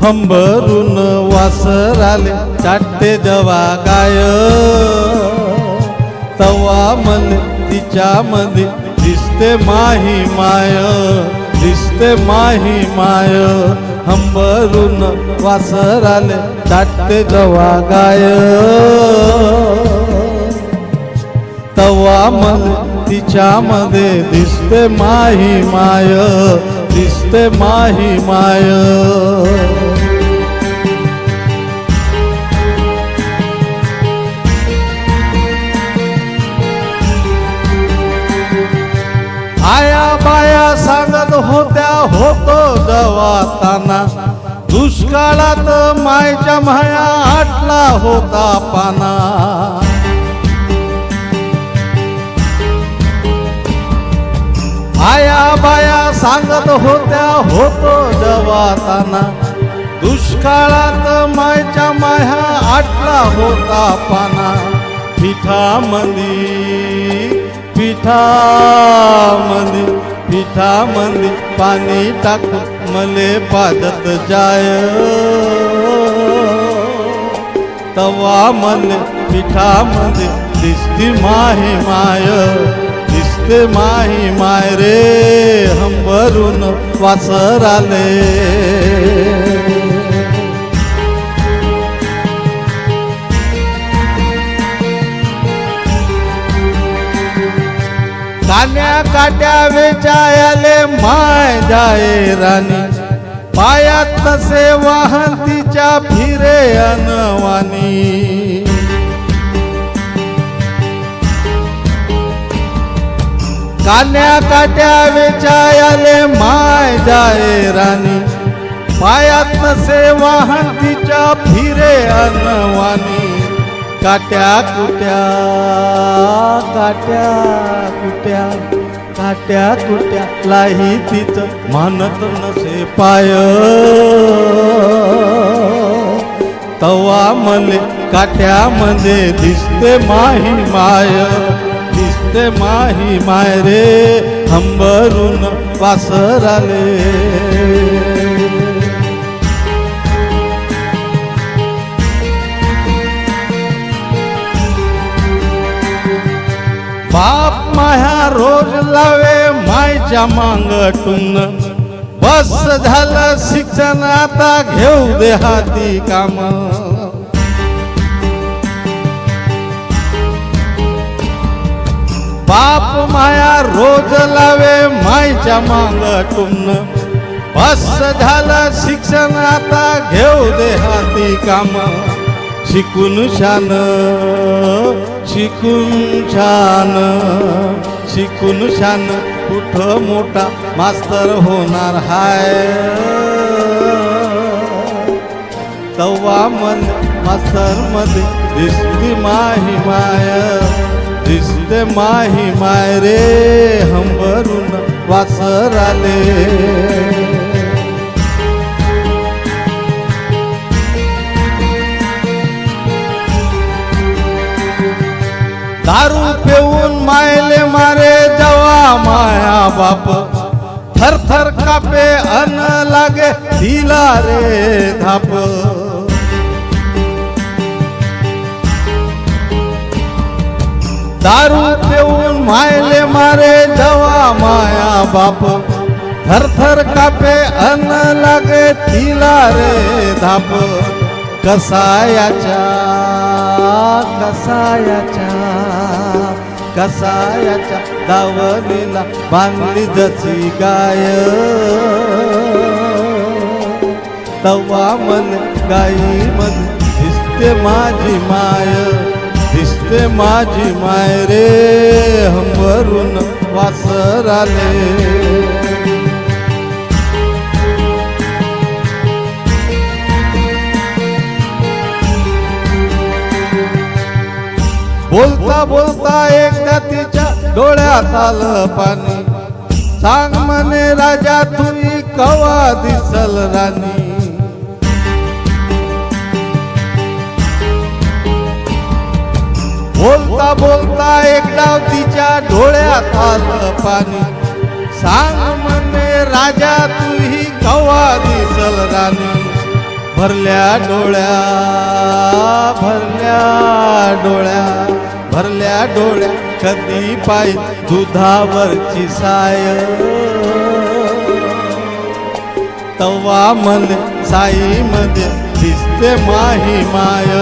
हंबरून वासराले चाटते जवा गाय तवा मले तिच्यामध्ये दिसते माही माय दिसते माही माय हंबरून वासराले चाटते जवा गाय तवा मले तिच्यामध्ये दिसते माही माय दिसते माही माय आया बाया सांगत होत्या होतो जवाताना दुष्काळात मायच्या माया आटला होता पाना आया बाया सांगत होत्या होतो जवाताना दुष्काळात मायच्या माया आटला होता पाना पिठामध्ये पाणी टाकून मले पाजत जाय तवा मले पिठामध्ये दिसती माही माय दिसते माही माय रे हंबरून वासराले कान्या काट्या वेचायले माय जाये राणी पायात तसे वाहन तिच्या फिरे अनवानी कान्या काट्या वेचायले माय जाये राणी पायात तसे वाहन तिच्या फिरे अनवानी काट्या कुट्या लाही तिचं मानत नसे पाय तवा मले काट्यामध्ये दिसते माही माय दिसते माही माय रे हंबरून वासराले बाप माया रोज लावे मायच्या मांगटून बस झालं शिक्षण आता घेऊ दे हाती काम बाप माया रोज लावे मायच्या मांगटून बस झालं शिक्षण आता घेऊ दे हाती काम शिकून शान कुठं मोठा मास्तर होणार हाय तवा मन मास्तर मध्ये दिसते माही माय दिसते माही माय रे हंबरून वासराले दारू पिऊन मायले मारे जवा माया बाप थर थर कापे अन लागे दिला रे धाप दारू पिऊन मायले मारे जवा माया बाप थर थर कापे अन लागे दिला रे धाप कसायाच्या दावणीला बांधली जशी गाय तवा मन गाई मन दिसते माझी माय दिसते माझी माय रे हंबरून वासराले बोलता बोलता एकदा तिच्या डोळ्यात आलं पाणी सांग म्हणे राजा तुही कवा दिसल राणी बोलता बोलता एकदा तिच्या डोळ्यात आलं पाणी सांग म्हणे राजा तुही कवा दिसल राणी भरल्या डोळ्या भरल्या डोळ्या भरल्या डोळ्या कधी पाय दुधावरची साय तवा मध्ये साई मध्ये दिसते माही माय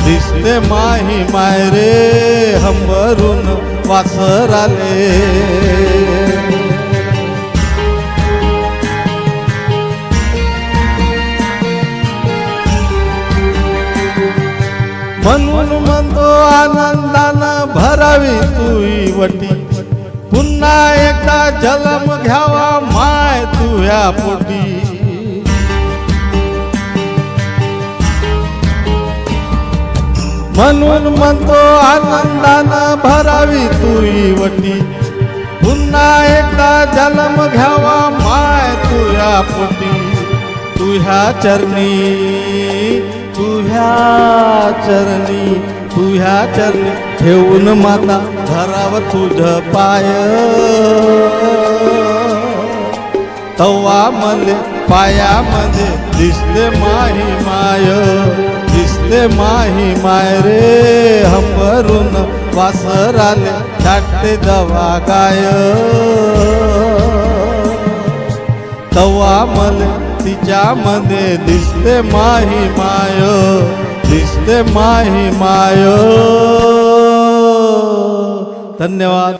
दिसते माही माय रे हंबरून वासर आले म्हणून म्हणतो आनंदानं भरावी तुई वटी पुन्हा एकदा जन्म घ्यावा माय तुया पोटी म्हणून म्हणतो आनंदानं भरावी तुई वटी पुन्हा एकदा जन्म घ्यावा माय तुया पोटी तुह्या चरणी तुह्या चरणी ठेवून माता धराव तुझ पाय तवा मध्ये पायामध्ये दिसते माही माय दिसते माही माय रे हंबरून वासर आले छाटते दवा गाय तवा मध्ये तिच्यामध्ये दिसते माही माय दिसते माही माय धन्यवाद.